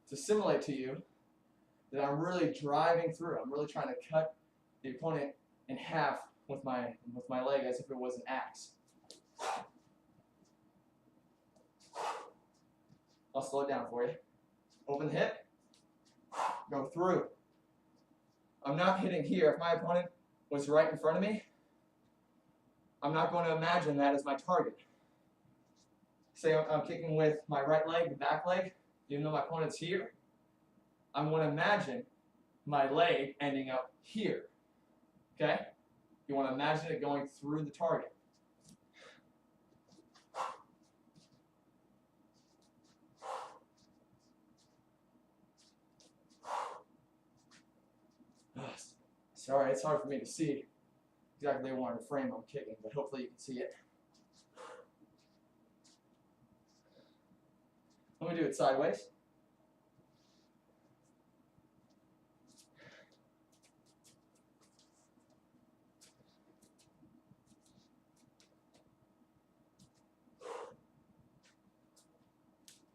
to simulate to you that I'm really driving through. I'm really trying to cut the opponent in half with my leg as if it was an axe. I'll slow it down for you. Open the hip, go through. I'm not hitting here. If my opponent was right in front of me, I'm not going to imagine that as my target. Say I'm kicking with my right leg, the back leg, even though my opponent's here, I'm going to imagine my leg ending up here. Okay? You want to imagine it going through the target. Sorry, it's hard for me to see exactly where in the frame I'm kicking, but hopefully you can see it. Let me do it sideways.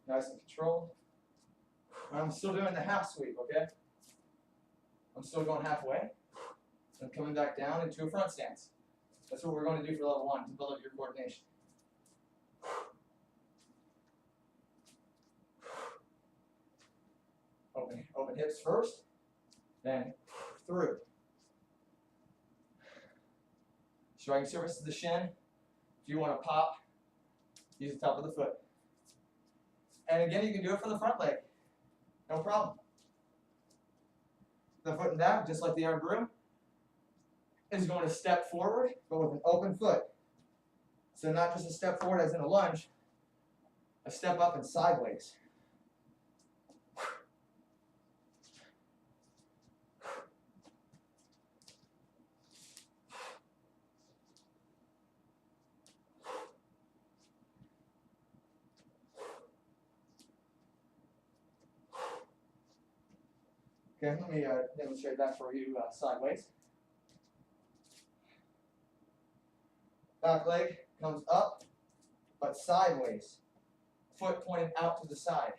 Nice and controlled. I'm still doing the half sweep, okay? I'm still going halfway. I'm coming back down into a front stance. That's what we're going to do for level 1 to build up your coordination. Open hips first, then through. Striking surface to the shin. If you want to pop, use the top of the foot. And again, you can do it for the front leg. No problem. The foot and back, just like the arm broom, is going to step forward, but with an open foot. So not just a step forward as in a lunge, a step up and sideways. Okay, let me demonstrate that for you sideways. Back leg comes up, but sideways. Foot pointed out to the side.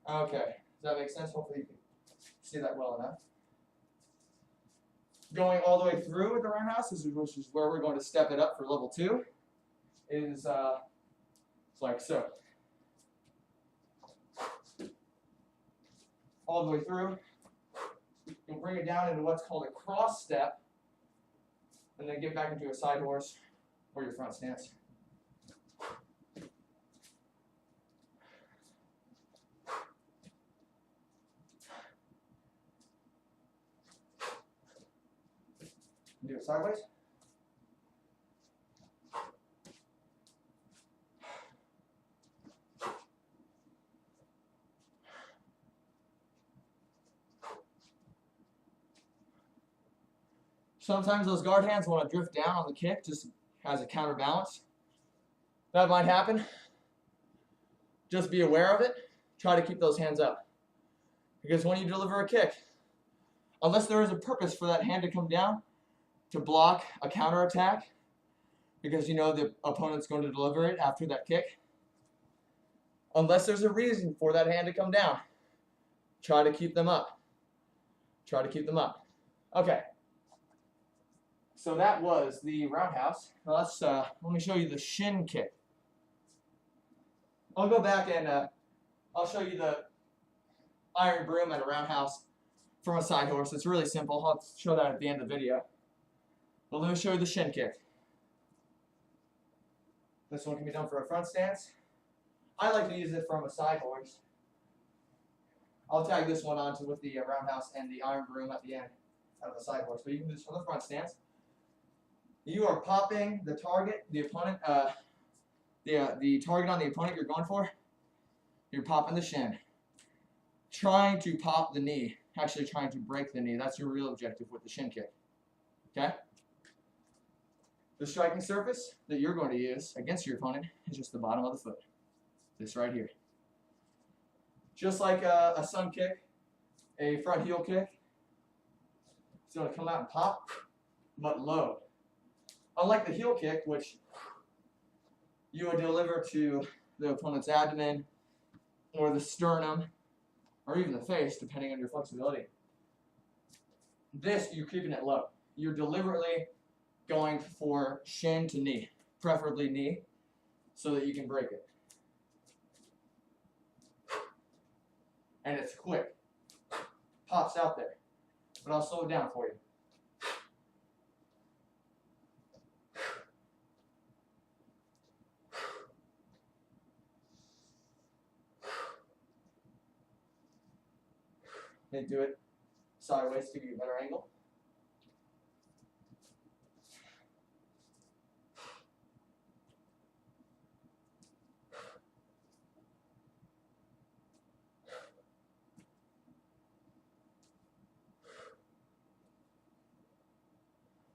Okay, does that make sense? Hopefully you can see that well enough. Going all the way through with the roundhouse, which is where we're going to step it up for level 2, is like so. All the way through. You'll bring it down into what's called a cross step, and then get back into a side horse or your front stance. Do it sideways. Sometimes those guard hands want to drift down on the kick just as a counterbalance. That might happen. Just be aware of it. Try to keep those hands up. Because when you deliver a kick, unless there is a purpose for that hand to come down, to block a counterattack, because you know the opponent's going to deliver it after that kick. Unless there's a reason for that hand to come down, try to keep them up. Try to keep them up. Okay. So that was the roundhouse. Now let me show you the shin kick. I'll go back and I'll show you the iron broom and a roundhouse from a side horse. It's really simple. I'll show that at the end of the video. But let me show you the shin kick. This one can be done for a front stance. I like to use it from a side horse. I'll tag this one onto with the roundhouse and the iron broom at the end out of the side horse. But you can do this from the front stance. You are popping the target, the opponent, the target on the opponent you're going for. You're popping the shin. Trying to pop the knee. Actually trying to break the knee. That's your real objective with the shin kick. Okay? The striking surface that you're going to use against your opponent is just the bottom of the foot. This right here. Just like a sun kick, a front heel kick, It's going to come out and pop, but low. Unlike the heel kick, which you would deliver to the opponent's abdomen or the sternum or even the face, depending on your flexibility. This, you're keeping it low. You're deliberately going for shin to knee, preferably knee, so that you can break it. And it's quick. Pops out there. But I'll slow it down for you. Let me do it sideways to give you a better angle.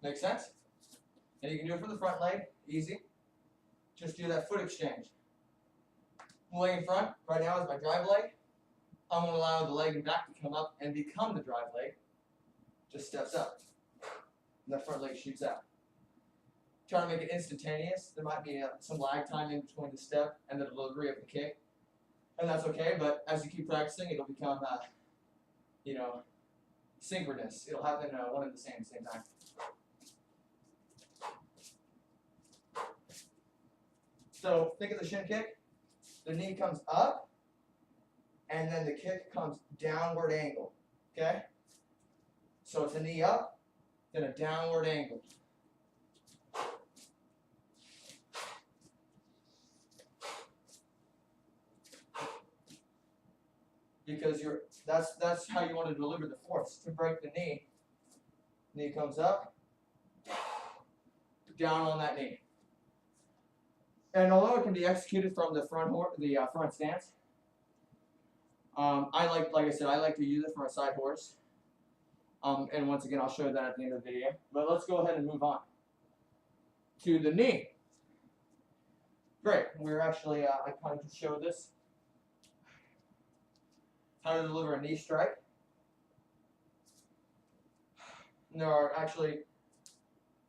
Make sense? And you can do it for the front leg, easy. Just do that foot exchange. Leg in front, right now is my drive leg. I'm going to allow the leg in back to come up and become the drive leg. Just steps up. And the front leg shoots out. Try to make it instantaneous. There might be some lag time in between the step and the delivery of the kick. And that's okay, but as you keep practicing, it'll become, synchronous. It'll happen one and the same time. So think of the shin kick. The knee comes up, and then the kick comes downward angle. Okay? So it's a knee up, then a downward angle. Because that's how you want to deliver the force. To break the knee. Knee comes up, down on that knee. And although it can be executed from the front stance, like I said, I like to use it from a side horse. And once again, I'll show that at the end of the video. But let's go ahead and move on to the knee. Great. We're actually, I kind of just showed this. How to deliver a knee strike. And there are actually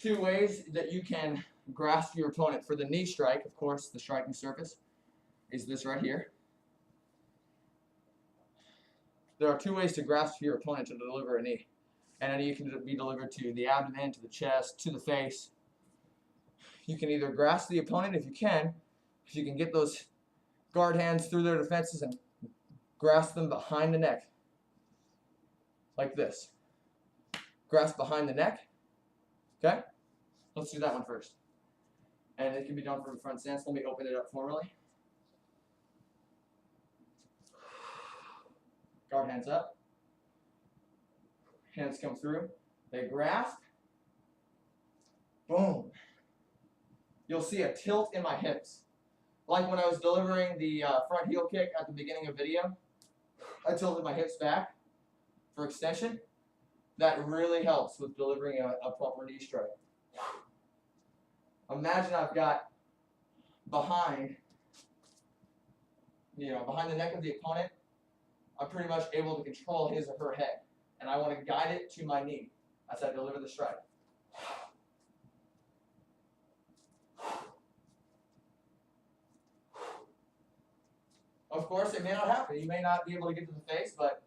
two ways that you can grasp your opponent. For the knee strike, of course, the striking surface is this right here. There are two ways to grasp your opponent to deliver a knee. And a knee can be delivered to the abdomen, to the chest, to the face. You can either grasp the opponent if you can get those guard hands through their defenses and grasp them behind the neck. Like this. Grasp behind the neck. Okay? Let's do that one first. And it can be done from the front stance. Let me open it up formally. Guard hands up. Hands come through. They grasp. Boom. You'll see a tilt in my hips. Like when I was delivering the front heel kick at the beginning of the video, I tilted my hips back for extension. That really helps with delivering a proper knee strike. Imagine I've got behind the neck of the opponent, I'm pretty much able to control his or her head. And I want to guide it to my knee as I deliver the strike. Of course, it may not happen. You may not be able to get to the face, but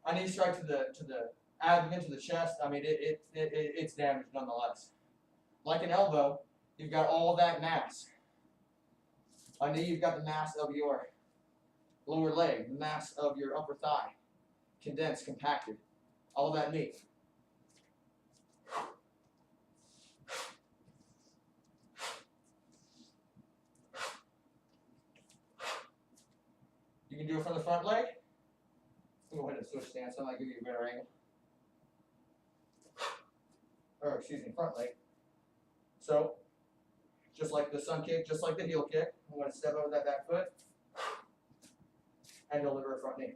a knee strike to the abdomen, to the chest, I mean, it's damaged nonetheless. Like an elbow, you've got all that mass. A knee, you've got the mass of your lower leg, the mass of your upper thigh, condensed, compacted, all that meat. You can do it from the front leg. Go ahead and switch stance. I might give you a better angle. Or excuse me, front leg. So, just like the sun kick, just like the heel kick, I'm going to step over that back foot and deliver a front knee.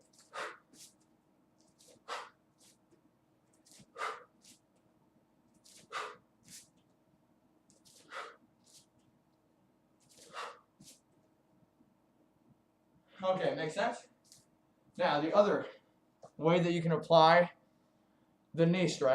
Okay, makes sense? Now, the other way that you can apply the knee strike